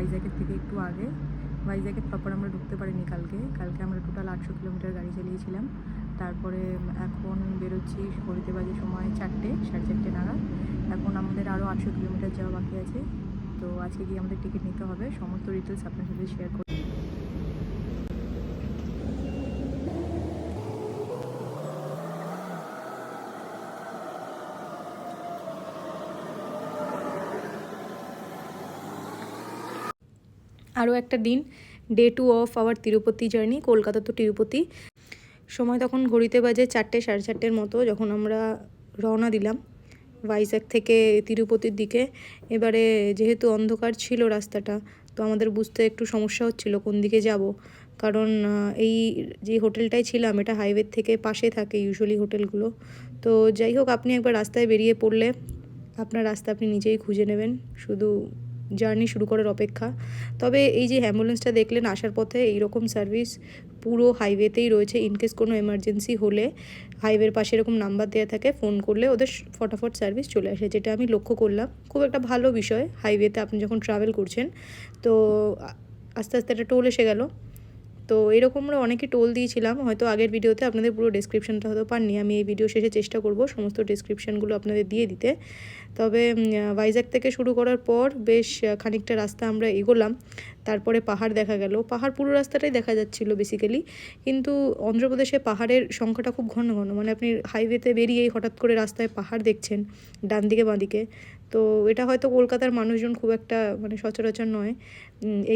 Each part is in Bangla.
ভাইজ্যাগের থেকে একটু আগে। ভাইজ্যাগে প্রপার আমরা ঢুকতে পারিনি কালকে আমরা টোটাল 800 কিলোমিটার গাড়ি চালিয়েছিলাম। তারপরে এখন বেরোচ্ছি, ঘড়িতে বাজে সময় 4টে, 4:30 নাগাদ। এখন আমাদের আরও 800 কিলোমিটার যাওয়া বাকি আছে। তো আজকে গিয়ে আমাদের টিকিট নিতে হবে, সমস্ত ডিটেলস আপনার সাথে শেয়ার করব। আরও একটা দিন, day 2 of our Tirupati journey, Kolkata to Tirupati. সময় তখন ঘড়িতে বাজে 4টে, 4:30 মতো, যখন আমরা রওনা দিলাম ভাইজ্যাগ থেকে তিরুপতির দিকে। এবারে যেহেতু অন্ধকার ছিল রাস্তাটা, তো আমাদের বুঝতে একটু সমস্যা হচ্ছিল কোন দিকে যাব, কারণ এই যে হোটেলটায় ছিলাম এটা হাইওয়ে থেকে পাশে থাকে ইউজুয়ালি হোটেলগুলো। তো যাই হোক, আপনি একবার রাস্তায় বেরিয়ে পড়লে আপনার রাস্তা আপনি নিজেই খুঁজে নেবেন, শুধু জার্নি শুরু করার অপেক্ষা। তবে এই যে অ্যাম্বুলেন্সটা দেখলেন আসার পথে, এইরকম সার্ভিস পুরো হাইওয়েতেই রয়েছে। ইনকেস কোনো এমার্জেন্সি হলে হাইওয়ের পাশে এরকম নাম্বার দেওয়া থাকে, ফোন করলে ওদের ফটাফট সার্ভিস চলে আসে, যেটা আমি লক্ষ্য করলাম। খুব একটা ভালো বিষয় হাইওয়েতে আপনি যখন ট্রাভেল করছেন। তো আস্তে আস্তে একটা টোল এসে গেল। তো এরকম আমরা অনেকই টোল দিয়েছিলাম, হয়তো আগের ভিডিওতে আপনাদের পুরো ডেসক্রিপশানটা হয়তো পাননি। আমি এই ভিডিও শেষে চেষ্টা করব সমস্ত ডেসক্রিপশানগুলো আপনাদের দিয়ে দিতে। তবে ভাইজ্যাগ থেকে শুরু করার পর বেশ খানিকটা রাস্তা আমরা এগোলাম, তারপরে পাহাড় দেখা গেল। পাহাড় পুরো রাস্তাটাই দেখা যাচ্ছিল বেসিক্যালি, কিন্তু অন্ধ্রপ্রদেশে পাহাড়ের সংখ্যাটা খুব ঘন ঘন, মানে আপনি হাইওয়েতে বেরিয়েই হঠাৎ করে রাস্তায় পাহাড় দেখছেন ডান দিকে বাঁ দিকে। তো এটা হয়তো কলকাতার মানুষজন খুব একটা মানে সচরাচর নয়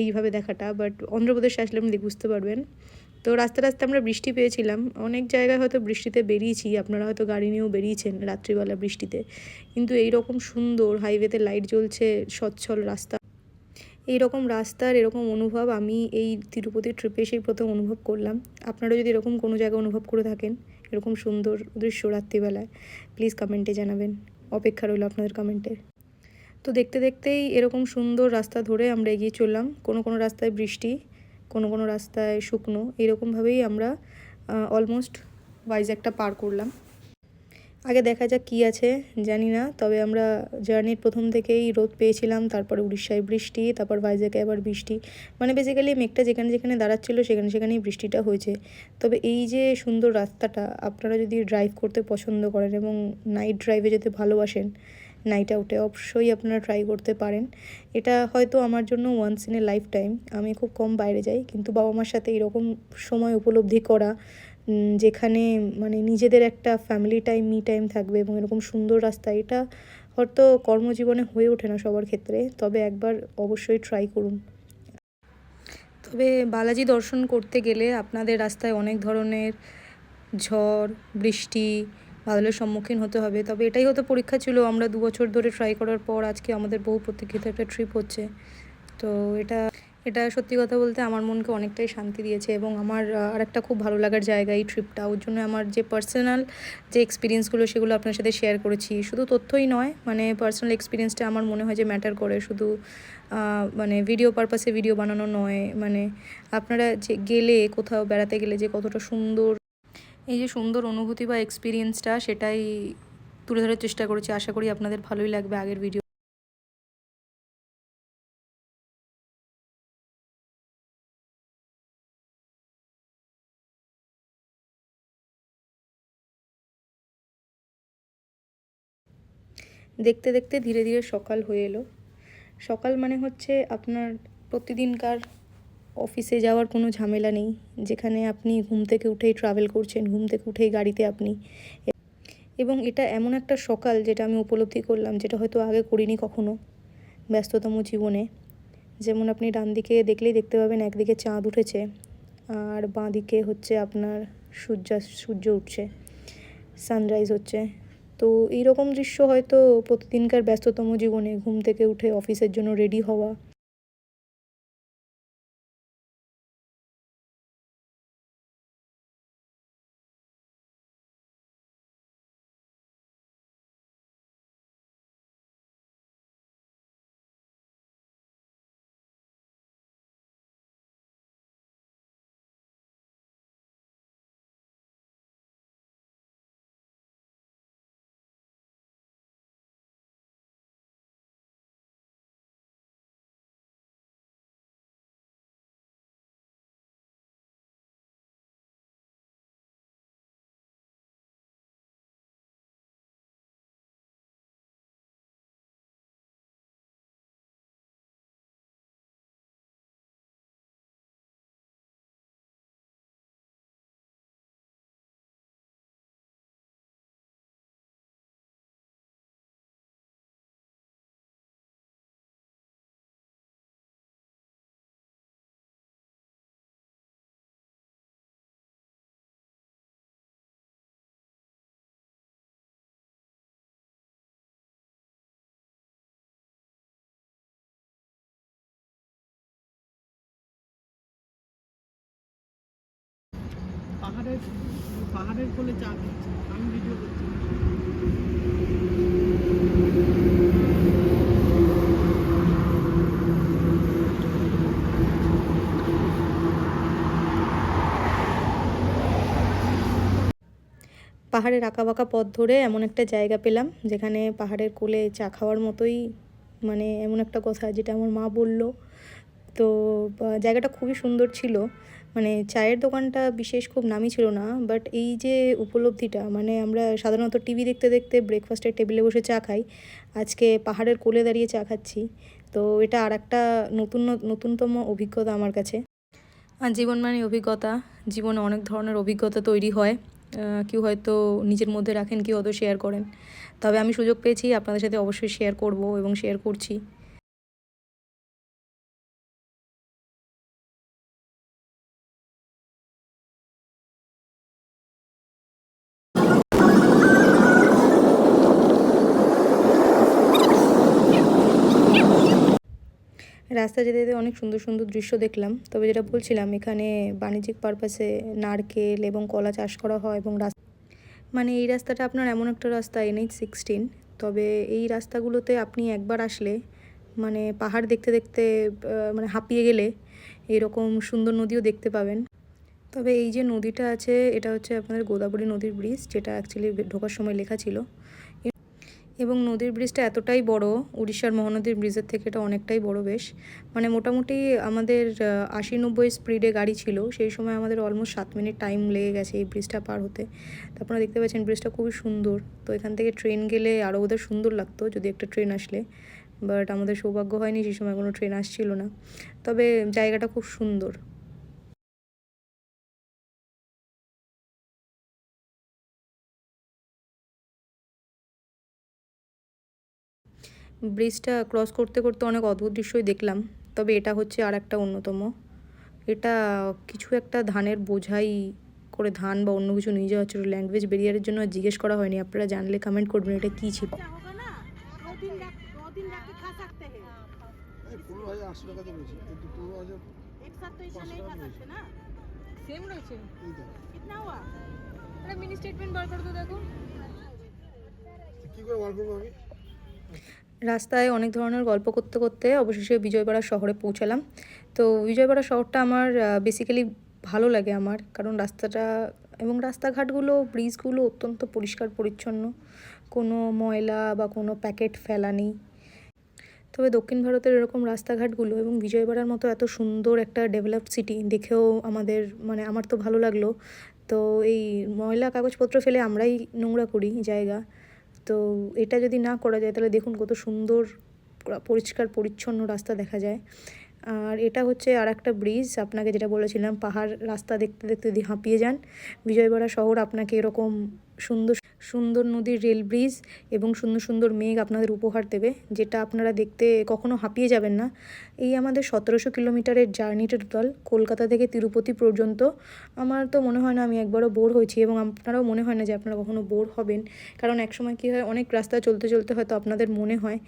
এইভাবে দেখাটা, বাট অন্ধ্রপ্রদেশে আসলে আপনি বুঝতে পারবেন। তো রাস্তা আমরা বৃষ্টি পেয়েছিলাম, অনেক জায়গায় হয়তো বৃষ্টিতে বেরিয়েছি, আপনারা হয়তো গাড়ি নিয়েও বেরিয়েছেন রাত্রিবেলা বৃষ্টিতে, কিন্তু এই রকম সুন্দর হাইওয়েতে লাইট জ্বলছে, সচ্ছল রাস্তা, এইরকম রাস্তার এরকম অনুভব আমি এই তিরুপতি ট্রিপে সেই প্রথম অনুভব করলাম। আপনারা যদি এরকম কোনো জায়গা অনুভব করে থাকেন এরকম সুন্দর দৃশ্য রাত্রিবেলায়, প্লিজ কমেন্টে জানাবেন, অপেক্ষা রইল আপনাদের কমেন্টের। তো দেখতে দেখতেই এরকম সুন্দর রাস্তা ধরে আমরা এগিয়ে চললাম। কোনো কোনো রাস্তায় বৃষ্টি, কোনো কোনো রাস্তায় শুকনো, এরকমভাবেই আমরা অলমোস্ট ভাইজ্যাগটা পার করলাম। আগে দেখা যাক কী আছে জানি না, তবে আমরা জার্নির প্রথম থেকেই রোদ পেয়েছিলাম, তারপরে উড়িষ্যায় বৃষ্টি, তারপর ভাইজ্যাগে আবার বৃষ্টি, মানে বেসিক্যালি মেঘটা যেখানে যেখানে দাঁড়াচ্ছিলো সেখানে সেখানেই বৃষ্টিটা হয়েছে। তবে এই যে সুন্দর রাস্তাটা, আপনারা যদি ড্রাইভ করতে পছন্দ করেন এবং নাইট ড্রাইভে যেতে ভালোবাসেন, নাইট আউটে, অবশ্যই আপনারা ট্রাই করতে পারেন। এটা হয়তো আমার জন্য once in a life time. আমি খুব কম বাইরে যাই, কিন্তু বাবা মার সাথে এরকম সময় উপলব্ধি করা, যেখানে মানে নিজেদের একটা ফ্যামিলি টাইম, মি টাইম থাকবে এবং এরকম সুন্দর রাস্তা, এটা হয়তো কর্মজীবনে হয়ে ওঠে না সবার ক্ষেত্রে, তবে একবার অবশ্যই ট্রাই করুন। তবে বালাজি দর্শন করতে গেলে আপনাদের রাস্তায় অনেক ধরনের ঝড়, বৃষ্টি, বাদলের সম্মুখীন হতে হবে। তবে এটাই হয়তো পরীক্ষা ছিল, আমরা 2 বছর ধরে ট্রাই করার পর আজকে আমাদের বহু প্রতীক্ষিত একটা ট্রিপ হচ্ছে। তো এটা এটা সত্যি কথা বলতে আমার মনকে অনেকটাই শান্তি দিয়েছে, এবং আমার আরেকটা খুব ভালো লাগার জায়গা এই ট্রিপটা। ওর জন্য আমার যে পার্সোনাল যে এক্সপিরিয়েন্সগুলো সেগুলো আপনার সাথে শেয়ার করেছি, শুধু তথ্যই নয়, মানে পার্সোনাল এক্সপিরিয়েন্সটা আমার মনে হয় যে ম্যাটার করে, শুধু মানে ভিডিও পারপাসে ভিডিও বানানো নয়। মানে আপনারা যে গেলে কোথাও বেড়াতে গেলে যে কতটা সুন্দর, এই যে সুন্দর অনুভূতি বা এক্সপিরিয়েন্সটা, সেটাই তুলে ধরার চেষ্টা করেছি। আশা করি আপনাদের ভালোই লাগবে আগের ভিডিও। দেখতে দেখতে ধীরে ধীরে সকাল হয়ে এলো। সকাল মানে হচ্ছে আপনার প্রতিদিনকার অফিসে যাওয়ার কোনো ঝামেলা নেই, যেখানে আপনি ঘুম থেকে উঠেই ট্রাভেল করছেন, ঘুম থেকে উঠেই গাড়িতে আপনি, এবং এটা এমন একটা সকাল যেটা আমি উপলব্ধি করলাম, যেটা হয়তো আগে করিনি কখনো ব্যস্ততম জীবনে। যেমন আপনি ডান দিকে দেখলেই দেখতে পাবেন একদিকে চাঁদ উঠেছে, আর বাঁ দিকে হচ্ছে আপনার সূর্য উঠছে, সানরাইজ হচ্ছে। তো এইরকম দৃশ্য হয়তো প্রতিদিনকার ব্যস্ততম জীবনে ঘুম থেকে উঠে অফিসের জন্য রেডি হওয়া, পাহাড়ের কোলে চা খাচ্ছে, আমি ভিডিও করছি। পাহাড়ের আঁকাবাঁকা পথ ধরে এমন একটা জায়গা পেলাম যেখানে পাহাড়ের কোলে চা খাওয়ার মতোই, মানে এমন একটা কথা যেটা আমার মা বলল। তো জায়গাটা খুবই সুন্দর ছিল। মানে চায়ের দোকানটা বিশেষ খুব নামি ছিল না, বাট এই যে উপলব্ধিটা, মানে আমরা সাধারণত টিভি দেখতে দেখতে ব্রেকফাস্টের টেবিলে বসে চা খাই, আজকে পাহাড়ের কোলে দাঁড়িয়ে চা খাচ্ছি। তো এটা আর একটা নতুনতম অভিজ্ঞতা আমার কাছে। আর জীবন মানে অভিজ্ঞতা, জীবনে অনেক ধরনের অভিজ্ঞতা তৈরি হয়। কেউ হয়তো নিজের মধ্যে রাখেন, কেউ হয়তো শেয়ার করেন। তবে আমি সুযোগ পেয়েছি, আপনাদের সাথে অবশ্যই শেয়ার করব এবং শেয়ার করছি। রাস্তা যেতে যেতে অনেক সুন্দর সুন্দর দৃশ্য দেখলাম। তবে যেটা বলছিলাম, এখানে বাণিজ্যিক পারপাসে নারকেল এবং কলা চাষ করা হয়। এবং মানে এই রাস্তাটা আপনার এমন একটা রাস্তা, NH-16। তবে এই রাস্তাগুলোতে আপনি একবার আসলে মানে পাহাড় দেখতে দেখতে মানে হাঁপিয়ে গেলে এরকম সুন্দর নদীও দেখতে পাবেন। তবে এই যে নদীটা আছে, এটা হচ্ছে আপনাদের গোদাবরী নদীর ব্রিজ, যেটা অ্যাকচুয়ালি ঢোকার সময় লেখা ছিল। এবং নদীর ব্রিজটা এতটাই বড়, উড়িষ্যার মহানদীর ব্রিজের থেকে এটা অনেকটাই বড় বেশ। মানে মোটামুটি আমাদের 80-90 স্পিডে গাড়ি ছিল, সেই সময় আমাদের অলমোস্ট 7 মিনিট টাইম লেগে গেছে এই ব্রিজটা পার হতে। তো আপনারা দেখতে পাচ্ছেন ব্রিজটা খুবই সুন্দর। তো এখান থেকে ট্রেন গেলে আরও ওদের সুন্দর লাগতো যদি একটা ট্রেন আসলে, বাট আমাদের সৌভাগ্য হয়নি, সেই সময় কোনো ট্রেন আসছিল না। তবে জায়গাটা খুব সুন্দর। ব্রিজটা ক্রস করতে করতে অনেক অদ্ভুত দৃশ্যই দেখলাম। তবে এটা হচ্ছে আর একটা অন্যতম। এটা কিছু একটা ধানের বোঝাই করে ধান বা অন্য কিছু নিয়ে যাওয়া হচ্ছিল। ল্যাঙ্গুয়েজ ব্যারিয়ারের জন্য জিজ্ঞেস করা হয়নি, আপনারা জানলে কমেন্ট করবেন এটা কী ছিল। রাস্তায় অনেক ধরনের গল্প করতে করতে অবশেষে বিজয়বাড়া শহরে পৌঁছালাম। তো বিজয়বাড়া শহরটা আমার বেসিক্যালি ভালো লাগে আমার, কারণ রাস্তাটা এবং রাস্তাঘাটগুলো, ব্রিজগুলো অত্যন্ত পরিষ্কার পরিচ্ছন্ন, কোনো ময়লা বা কোনো প্যাকেট ফেলা নেই। তবে দক্ষিণ ভারতের এরকম রাস্তাঘাটগুলো এবং বিজয়বাড়ার মতো এত সুন্দর একটা ডেভেলপড সিটি দেখেও আমাদের, মানে আমার তো ভালো লাগলো। তো এই ময়লা কাগজপত্র ফেলে আমরাই নোংরা করি জায়গা, তো এটা যদি না করা যায় তাহলে দেখুন কত সুন্দর পরিষ্কার পরিচ্ছন্ন রাস্তা দেখা যায়। আর এটা হচ্ছে আর একটা ব্রিজ, আপনাকে যেটা বলেছিলাম, পাহাড় রাস্তা দেখতে দেখতে যদি হাঁপিয়ে যান, বিজয়বাড়া শহর আপনাকে এরকম সুন্দর সুন্দর নদীর রেল ব্রিজ এবং সুন্দর সুন্দর মেঘ আপনাদের উপহার দেবে, যেটা আপনারা দেখতে কখনো হাঁপিয়ে যাবেন না। এই আমাদের 1700 কিলোমিটারের জার্নিটা টোটাল, কলকাতা থেকে তিরুপতি পর্যন্ত। আমার তো মনে হয় না আমি একবারও বোর হয়েছি, এবং আপনারাও মনে হয় না যে আপনারা কখনো বোর হবেন। কারণ একসময় কী হয়, অনেক রাস্তা চলতে চলতে হয়তো আপনাদের মনে হয়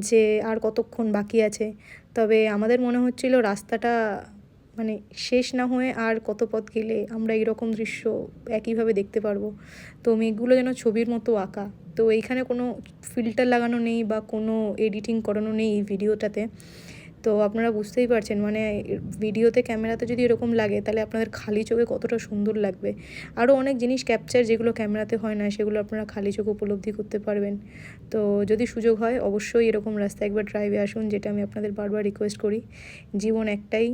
যে আর কতক্ষণ বাকি আছে। তবে আমাদের মনে হচ্ছিল রাস্তাটা মানে শেষ না হয়ে আর কত পথ গেলে আমরা এইরকম দৃশ্য একইভাবে দেখতে পারবো। তো মেঘগুলো যেন ছবির মতো আঁকা। তো এইখানে কোনো ফিল্টার লাগানো নেই বা কোনো এডিটিং করানো নেই এই ভিডিওটাতে। তো আপনারা বুঝতেই পারছেন, মানে ভিডিওতে ক্যামেরাতে যদি এরকম লাগে তাহলে আপনাদের খালি চোখে কতটা সুন্দর লাগবে। আরও অনেক জিনিস ক্যাপচার যেগুলো ক্যামেরাতে হয় না, সেগুলো আপনারা খালি চোখে উপলব্ধি করতে পারবেন। তো যদি সুযোগ হয় অবশ্যই এরকম রাস্তা একবার ড্রাইভে আসুন, যেটা আমি আপনাদের বারবার রিকোয়েস্ট করি। জীবন একটাই,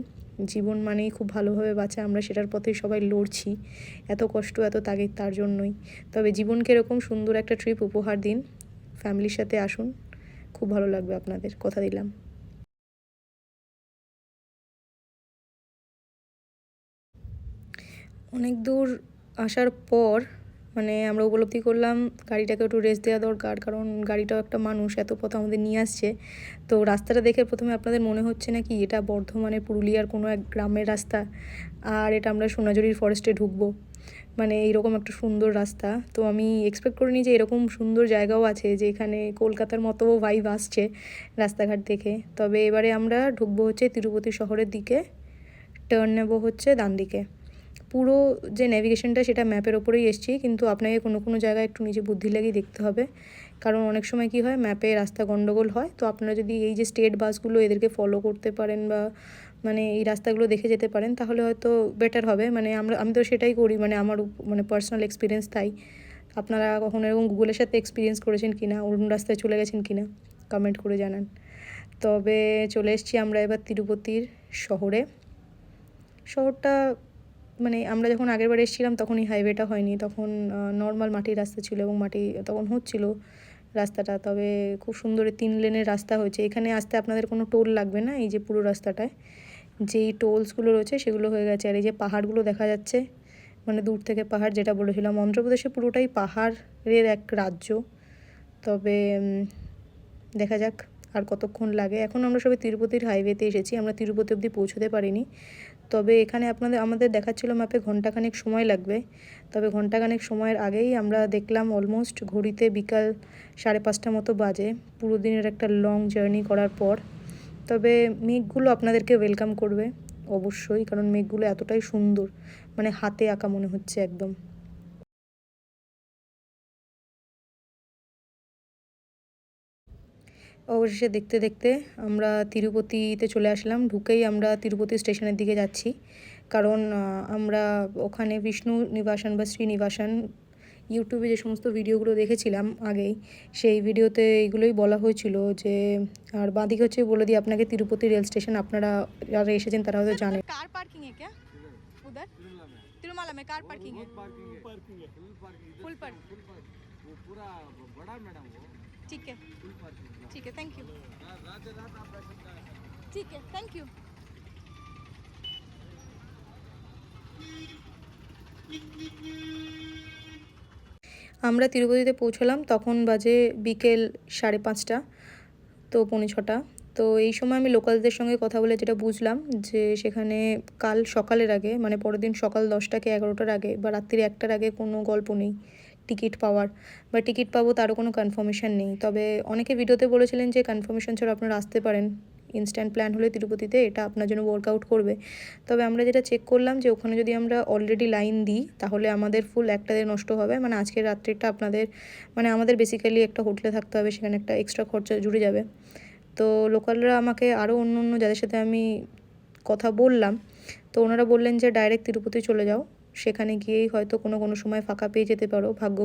জীবন মানেই খুব ভালোভাবে বাঁচা, আমরা সেটার পথেই সবাই লড়ছি, এত কষ্ট এত তাগিদ তার জন্যই। তবে জীবনকে এরকম সুন্দর একটা ট্রিপ উপহার দিন, ফ্যামিলির সাথে আসুন, খুব ভালো লাগবে আপনাদের, কথা দিলাম। অনেক দূর আসার পর মানে আমরা উপলব্ধি করলাম গাড়িটাকে একটু রেস্ট দেওয়া দরকার, কারণ গাড়িটাও একটা মানুষ, এত পথ আমাদের নিয়ে আসছে। তো রাস্তাটা দেখে প্রথমে আপনাদের মনে হচ্ছে না কি এটা বর্ধমানের পুরুলিয়ার কোনো এক গ্রামের রাস্তা, আর এটা আমরা সোনাঝুরির ফরেস্টে ঢুকবো, মানে এইরকম একটা সুন্দর রাস্তা। তো আমি এক্সপেক্ট করিনি যে এরকম সুন্দর জায়গাও আছে, যে এখানে কলকাতার মতো ভাইব আসছে রাস্তাঘাট দেখে। তবে এবারে আমরা ঢুকবো হচ্ছে তিরুপতি শহরের দিকে, টার্ন নেবো হচ্ছে ডান দিকে। পুরো যে নেভিগেশনটা সেটা ম্যাপের ওপরেই এসছি, কিন্তু আপনাকে কোনো কোনো জায়গায় একটু নিজে বুদ্ধি লাগিয়ে দেখতে হবে, কারণ অনেক সময় কি হয় ম্যাপে রাস্তা গন্ডগোল হয়। তো আপনারা যদি এই যে স্টেট বাসগুলো এদেরকে ফলো করতে পারেন বা মানে এই রাস্তাগুলো দেখে যেতে পারেন তাহলে হয়তো বেটার হবে। মানে আমি তো সেটাই করি, মানে আমার মানে পার্সোনাল এক্সপিরিয়েন্স তাই। আপনারা কখনো এরকম গুগলের সাথে এক্সপিরিয়েন্স করেছেন কি না, অন্য রাস্তায় চলে গেছেন কি না কমেন্ট করে জানান। তবে চলে এসেছি আমরা এবার তিরুপতির শহরে। শহরটা মানে আমরা যখন আগেরবার এসেছিলাম তখন এই হাইওয়েটা হয়নি, তখন নর্মাল মাটির রাস্তা ছিল এবং মাটি তখন হচ্ছিল রাস্তাটা। তবে খুব সুন্দর 3 লেনের রাস্তা হয়েছে। এখানে আসতে আপনাদের কোনো টোল লাগবে না, এই যে পুরো রাস্তাটায় যেই টোলসগুলো রয়েছে সেগুলো হয়ে গেছে। আর এই যে পাহাড়গুলো দেখা যাচ্ছে, মানে দূর থেকে পাহাড়, যেটা বলেছিলাম অন্ধ্রপ্রদেশে পুরোটাই পাহাড়ের এক রাজ্য। তবে দেখা যাক আর কতক্ষণ লাগে। এখন আমরা সবাই তিরুপতির হাইওয়েতে এসেছি, আমরা তিরুপতি অবধি পৌঁছতে পারিনি। তবে এখানে আমাদের দেখাচ্ছিল ম্যাপে ঘন্টাখানেক সময় লাগবে। তবে ঘন্টাখানেক সময়ের আগেই আমরা দেখলাম অলমোস্ট ঘড়িতে বিকাল 5:30 মতো বাজে, পুরো দিনের একটা লং জার্নি করার পর। তবে মেঘগুলো আপনাদেরকে ওয়েলকাম করবে অবশ্যই, কারণ মেঘগুলো এতটাই সুন্দর, মানে হাতে আঁকা মনে হচ্ছে একদম। অবশেষে দেখতে দেখতে আমরা তিরুপতিতে চলে আসলাম। ঢুকেই আমরা তিরুপতি স্টেশনের দিকে যাচ্ছি, কারণ আমরা ওখানে বিষ্ণু নিবাসন বা শ্রীনিবাসন ইউটিউবে যে সমস্ত ভিডিওগুলো দেখেছিলাম আগেই, সেই ভিডিওতে এইগুলোই বলা হয়েছিল যে, আর বাঁদিকে হচ্ছে বলে দিই আপনাকে তিরুপতি রেল স্টেশন, আপনারা যারা এসেছেন তারা হয়তো জানেন। কার পার্কিং है क्या उधर तिरुमला में? कार पार्किंग है, फुल पार्किंग, वो पूरा बड़ा मैडम वो। ठीक है ठीक है, थैंक यू। ठीक है, थैंक यू। আমরা তিরুপতিতে পৌঁছলাম তখন বাজে বিকেল 5:30, তো 5:45। তো এই সময় আমি লোকালদের সঙ্গে কথা বলে যেটা বুঝলাম যে সেখানে কাল সকালের আগে, মানে পরের দিন সকাল 10টা কি 11টার আগে বা রাত্রি 1টার আগে কোনো গল্প নেই টিকিট পাওয়ার, বা টিকিট পাবো তারও কোনো কনফার্মেশন নেই। তবে অনেকে ভিডিওতে বলেছিলেন যে কনফার্মেশন ছাড়া আপনারা আসতে পারেন, ইনস্ট্যান্ট প্ল্যান হলে তিরুপতিতে এটা আপনার জন্য ওয়ার্কআউট করবে। তবে আমরা যেটা চেক করলাম যে ওখানে যদি আমরা অলরেডি লাইন দিই তাহলে আমাদের ফুল একটা দিন নষ্ট হবে, মানে আজকের রাত্রিটা আপনাদের, মানে আমাদের বেসিক্যালি একটা হোটেলে থাকতে হবে, সেখানে একটা এক্সট্রা খরচা জুড়ে যাবে। তো লোকালরা আমাকে আরও অন্য অন্য যাদের সাথে আমি কথা বললাম, তো ওনারা বললেন যে ডাইরেক্ট তিরুপতি চলে যাও, সেখানে গিয়েই হয়তো কোনো কোনো সময় ফাঁকা পেয়ে যেতে পারো, ভাগ্য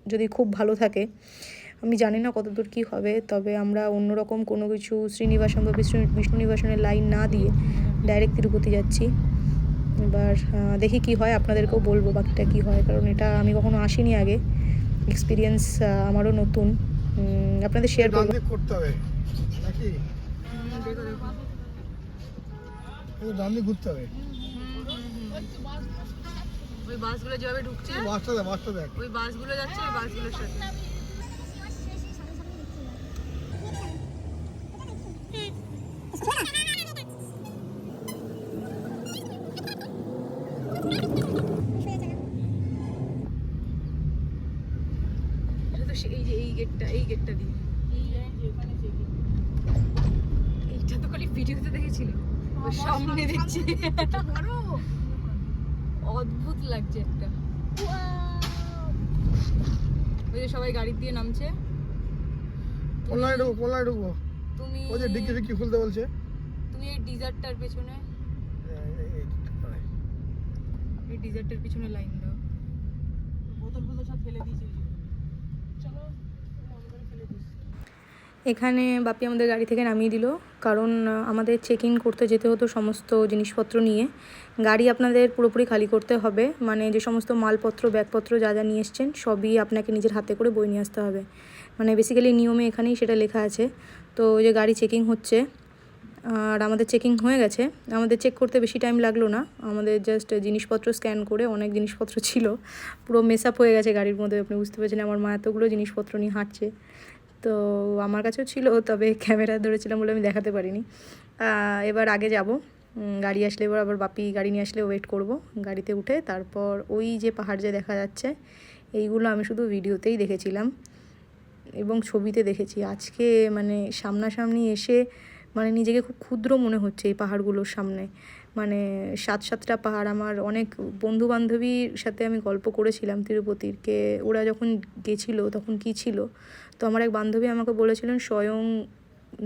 যদি খুব ভালো থাকে। আমি জানি না কতদূর কী হবে, তবে আমরা অন্যরকম কোনো কিছু শ্রীনিবাসন বা বিষ্ণু নিবাসনের লাইন না দিয়ে ডাইরেক্ট তিরুপতি যাচ্ছি। এবার দেখি কি হয়, আপনাদেরকেও বলবো বাকিটা কি হয়, কারণ এটা আমি কখনো আসিনি আগে, এক্সপিরিয়েন্স আমারও নতুন, আপনাদের শেয়ার করতে হবে নাকি? রান্নি ঘুরতে হবে, ওই বাসগুলো যেভাবে ঢুকছে, বাসটা দেখ, ওই বাসগুলো যাচ্ছে, ওই বাসগুলোর সাথে। এই গেটটা দিয়ে এইটা তো খালি ভিডিওতে দেখেছিল, সামনে দেখছি অদ্ভুত লাগছে একটা। ওই যে সবাই গাড়ি দিয়ে নামছে, তুমি ওই যে ডিক্কি খুলতে বলছে, তুমি এই ডিজার্টটার পেছনে, এই ডিজার্টের পিছনে লাইন দাও। বোতলগুলো সব ফেলে দিয়েছে, চলো এখানে বাপি আমাদের গাড়ি থেকে নামিয়ে দিল, কারণ আমাদের চেক ইন করতে যেতে হতো সমস্ত জিনিসপত্র নিয়ে। গাড়ি আপনাদের পুরোপুরি খালি করতে হবে, মানে যে সমস্ত মালপত্র ব্যাগপত্র যা যা নিয়ে এসছেন সবই আপনাকে নিজের হাতে করে বই নিয়ে আসতে হবে, মানে বেসিক্যালি নিয়মে এখানেই সেটা লেখা আছে। তো ওই যে গাড়ি চেকিং হচ্ছে, আর আমাদের চেকিং হয়ে গেছে। আমাদের চেক করতে বেশি টাইম লাগলো না, আমাদের জাস্ট জিনিসপত্র স্ক্যান করে, অনেক জিনিসপত্র ছিল, পুরো মেস আপ হয়ে গেছে গাড়ির মধ্যে, আপনি বুঝতে পারছেন আমার মা এতগুলো জিনিসপত্র নিয়ে হাঁটছে। তো আমার কাছেও ছিল, তবে ক্যামেরা ধরেছিলাম বলে আমি দেখাতে পারিনি। এবার আগে যাব, গাড়ি আসলে এবার আবার বাপি গাড়ি নিয়ে আসলে ওয়েট করব, গাড়িতে উঠে তারপর ওই যে পাহাড় যে দেখা যাচ্ছে, এইগুলো আমি শুধু ভিডিওতেই দেখেছিলাম এবং ছবিতে দেখেছি। আজকে মানে সামনাসামনি এসে মানে নিজেকে খুব ক্ষুদ্র মনে হচ্ছে এই পাহাড়গুলোর সামনে, মানে 7-7টা পাহাড়। আমার অনেক বন্ধু বান্ধবীর সাথে আমি গল্প করেছিলাম তিরুপতির, ওরা যখন গেছিলো তখন কি ছিল। তো আমার এক বান্ধবী আমাকে বলেছিলেন স্বয়ং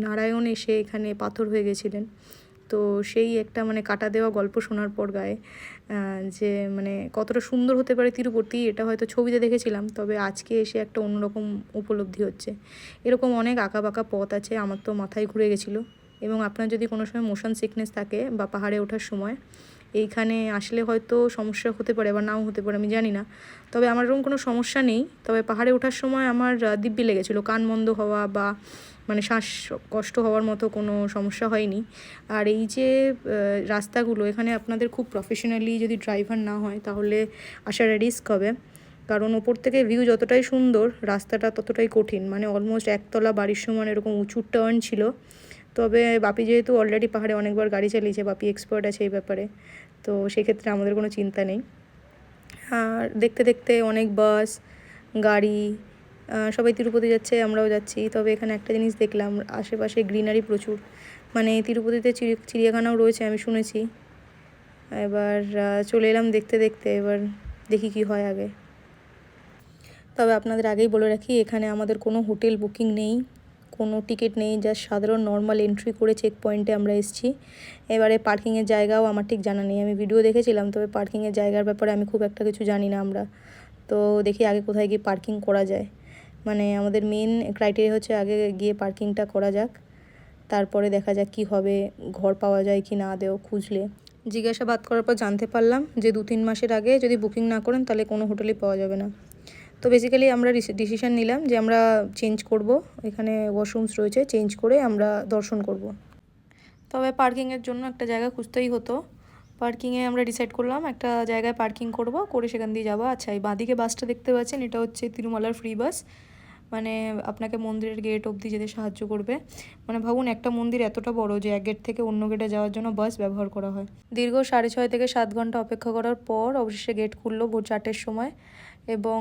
নারায়ণ এসে এখানে পাথর হয়ে গেছিলেন। তো সেই একটা মানে কাটা দেওয়া গল্প শোনার পর গায়ে যে মানে কতটা সুন্দর হতে পারে তিরুপতি, এটা হয়তো ছবিতে দেখেছিলাম, তবে আজকে এসে একটা অন্যরকম উপলব্ধি হচ্ছে। এরকম অনেক আঁকা বাঁকা পথ আছে, আমার তো মাথায় ঘুরে গেছিলো। এবং আপনার যদি কোনো সময় মোশন সিকনেস থাকে বা পাহাড়ে ওঠার সময় এইখানে আসলে হয়তো সমস্যা হতে পারে বা নাও হতে পারে, আমি জানি না। তবে আমার এরকম কোনো সমস্যা নেই, তবে পাহাড়ে ওঠার সময় আমার দিব্যি লেগেছিলো, কান বন্ধ হওয়া বা মানে শ্বাস কষ্ট হওয়ার মতো কোনো সমস্যা হয়নি। আর এই যে রাস্তাগুলো এখানে আপনাদের খুব প্রফেশনালি যদি ড্রাইভার না হয় তাহলে আসার রিস্ক হবে, কারণ ওপর থেকে ভিউ যতটাই সুন্দর রাস্তাটা ততটাই কঠিন। মানে অলমোস্ট একতলা বাড়ির সমান এরকম উঁচু টার্ন ছিল। তবে বাপি যেহেতু অলরেডি পাহাড়ে অনেকবার গাড়ি চালিয়েছে, বাপি এক্সপার্ট আছে এই ব্যাপারে, তো সেক্ষেত্রে আমাদের কোনো চিন্তা নেই। আর দেখতে দেখতে অনেক বাস গাড়ি সবাই তিরুপতি যাচ্ছে, আমরাও যাচ্ছি। তবে এখানে একটা জিনিস দেখলাম, আশেপাশে গ্রিনারি প্রচুর, মানে তিরুপতিতে চিড়িয়াখানাও রয়েছে আমি শুনেছি। এবার চলে এলাম দেখতে দেখতে, এবার দেখি কি হয় আগে। তবে আপনাদের আগেই বলে রাখি, এখানে আমাদের কোনো হোটেল বুকিং নেই, কোনো টিকিট নেই, জাস্ট সাধারণ নর্মাল এন্ট্রি করে চেক পয়েন্টে আমরা এসেছি। এবারে পার্কিংয়ের জায়গাও আমার ঠিক জানা নেই, আমি ভিডিও দেখেছিলাম, তবে পার্কিংয়ের জায়গার ব্যাপারে আমি খুব একটা কিছু জানি না আমরা। তো দেখি আগে কোথায় গিয়ে পার্কিং করা যায়, মানে আমাদের মেন ক্রাইটেরিয়া হচ্ছে আগে গিয়ে পার্কিংটা করা যাক, তারপরে দেখা যাক কি হবে, ঘর পাওয়া যায় কি না আদেও খুঁজলে। জিজ্ঞাসাবাদ করার পর জানতে পারলাম যে 2-3 মাসের আগে যদি বুকিং না করেন তাহলে কোনো হোটেলই পাওয়া যাবে না। তো বেসিক্যালি আমরা ডিসিশন নিলাম যে আমরা চেঞ্জ করব, এখানে ওয়াশরুমস রয়েছে, চেঞ্জ করে আমরা দর্শন করব। তবে পার্কিংয়ের জন্য একটা জায়গা খুঁজতেই হতো। পার্কিংয়ে আমরা ডিসাইড করলাম একটা জায়গায় পার্কিং করব, করে সেখান দিয়ে যাবো। আচ্ছা, এই বাঁদিকে বাসটা দেখতে পাচ্ছেন, এটা হচ্ছে তিরুমালার ফ্রি বাস, মানে আপনাকে মন্দিরের গেট অবধি যেতে সাহায্য করবে। মানে ভাবুন, একটা মন্দির এতটা বড় যে এক গেট থেকে অন্য গেটে যাওয়ার জন্য বাস ব্যবহার করা হয়। দীর্ঘ 6.5 থেকে 7 ঘন্টা অপেক্ষা করার পর অবশেষে গেট খুললো ভোর 4টের সময়, এবং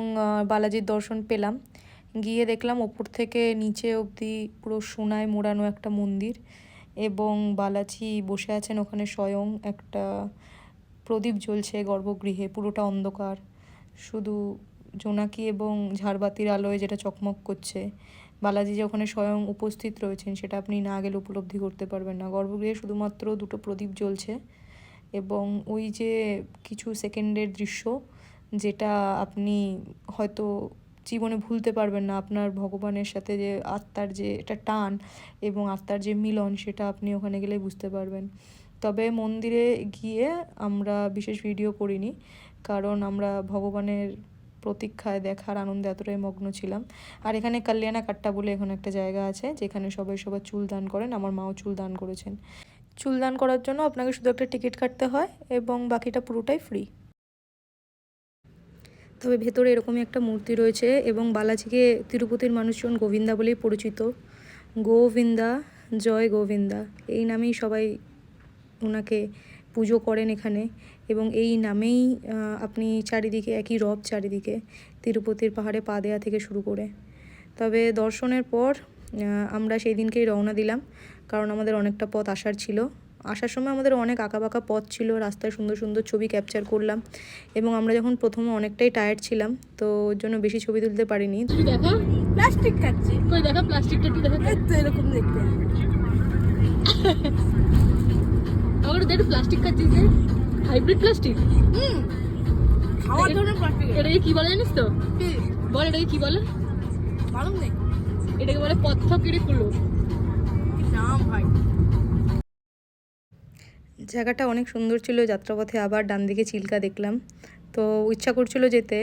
বালাজির দর্শন পেলাম। গিয়ে দেখলাম ওপর থেকে নিচে অবধি পুরো সোনায় মোড়ানো একটা মন্দির, এবং বালাজি বসে আছেন ওখানে স্বয়ং, একটা প্রদীপ জ্বলছে গর্ভগৃহে, পুরোটা অন্ধকার, শুধু জোনাকি এবং ঝাড়বাতির আলোয় যেটা চকমক করছে। বালাজি যে ওখানে স্বয়ং উপস্থিত রয়েছেন সেটা আপনি না গেলে উপলব্ধি করতে পারবেন না। গর্ভগৃহে শুধুমাত্র 2টো প্রদীপ জ্বলছে, এবং ওই যে কিছু সেকেন্ডের দৃশ্য যেটা আপনি হয়তো জীবনে ভুলতে পারবেন না। আপনার ভগবানের সাথে যে আত্মার যে একটা টান এবং আত্মার যে মিলন, সেটা আপনি ওখানে গেলে বুঝতে পারবেন। তবে মন্দিরে গিয়ে আমরা বিশেষ ভিডিও করিনি, কারণ আমরা ভগবানের প্রতীক্ষায় দেখার আনন্দে এতটাই মগ্ন ছিলাম। আর এখানে কল্যাণা কাট্টা বলে এখানে একটা জায়গা আছে যেখানে সবাই সবার চুল দান করেন, আমার মাও চুল দান করেছেন। চুল দান করার জন্য আপনাকে শুধু একটা টিকিট কাটতে হয় এবং বাকিটা পুরোটাই ফ্রি। তবে ভেতরে এরকমই একটা মূর্তি রয়েছে, এবং বালাজিকে তিরুপতির মানুষজন গোবিন্দা বলেই পরিচিত। গোবিন্দা, জয় গোবিন্দা, এই নামেই সবাই ওনাকে পুজো করেন এখানে, এবং এই নামেই আপনি চারিদিকে একই রব, চারিদিকে তিরুপতির পাহাড়ে পা দেওয়া থেকে শুরু করে। তবে দর্শনের পর আমরা সেই দিনকেই রওনা দিলাম, কারণ আমাদের অনেকটা পথ আসার ছিল। আসার সময় আমাদের অনেক আঁকাবাঁকা পথ ছিল, রাস্তায় সুন্দর সুন্দর ছবি ক্যাপচার করলাম, এবং আমরা যখন প্রথমে অনেকটাই টায়ার্ড ছিলাম, তো ওর জন্য বেশি ছবি তুলতে পারিনি। তুই দেখা প্লাস্টিক খাচ্ছি, কই দেখা প্লাস্টিকটা, তুই দেখা তো এরকম দেখতে। আমার দেখো প্লাস্টিক খাচ্ছিস যে, হাইব্রিড প্লাস্টিক। খাওয়ার ধরনের প্লাস্টিক। এটাকে কি বলে জানিস তো? বল এটাকে কি বলে? মালুম নেই। এটাকে বলে পথকিরি কুলো। কি নাম ভাই। জায়গাটা অনেক সুন্দর ছিল। যাত্রাপথে আবার ডান দিকে চিল্কা দেখলাম, তো ইচ্ছা করছিল যেতে,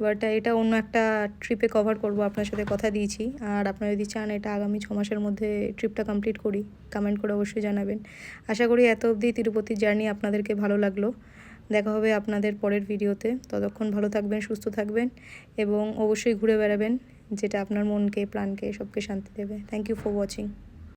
বাট এটা অন্য একটা ট্রিপে কভার করব, আপনার সাথে কথা দিয়েছি। আর আপনারা যদি চান এটা আগামী 6 মাসের মধ্যে ট্রিপটা কমপ্লিট করি, কমেন্ট করে অবশ্যই জানাবেন। আশা করি এত অবধি তিরুপতির জার্নি আপনাদেরকে ভালো লাগলো। দেখা হবে আপনাদের পরের ভিডিওতে, ততক্ষণ ভালো থাকবেন, সুস্থ থাকবেন, এবং অবশ্যই ঘুরে বেড়াবেন, যেটা আপনার মনকে, প্রাণকে, সবকে শান্তি দেবে। Thank you for watching.